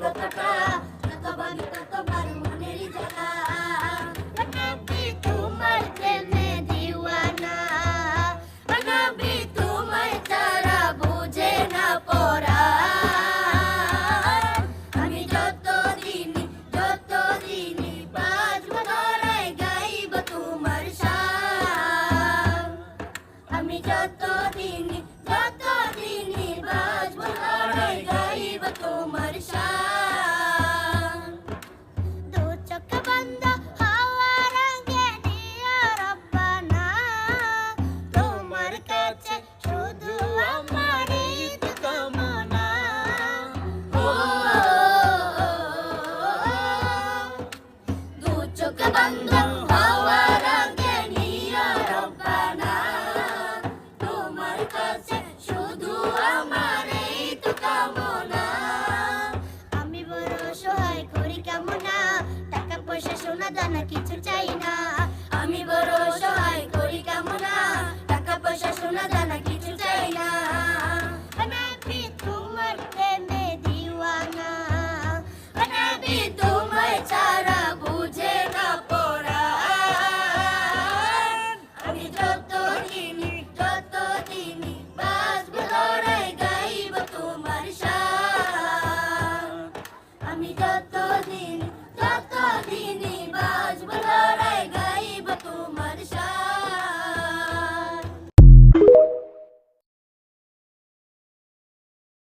কতটা, যত ভাবি তত বাড়ে মনেরই জ্বালা। নবী তোমার প্রেমে দিওয়ানা, নবী তোমায় ছাড়া বুঝে না পরাণ। আমি যতদিনই বাঁচব ধরায় গাইব তোমার শান। আমি যতদিনই বাঁচব ধরায় গাইব তোমার শান। দু চোখ বন্ধ হওয়ার আগে নিয়া রব্বানা, তোমার কাছে শুধু আমারই তো কামনা। ও দু চোখ বন্ধ হওয়ার আগে নিয়া রব্বানা, তোমার কাছে শুধু আমারই তো কামনা। আমি বড় অসহায় করি কামনা, টাকা পয়সা সোনা দানা কিছু চাই না। আমি বড় অসহায় করি কামনা, টাকা পয়সা সোনা দানা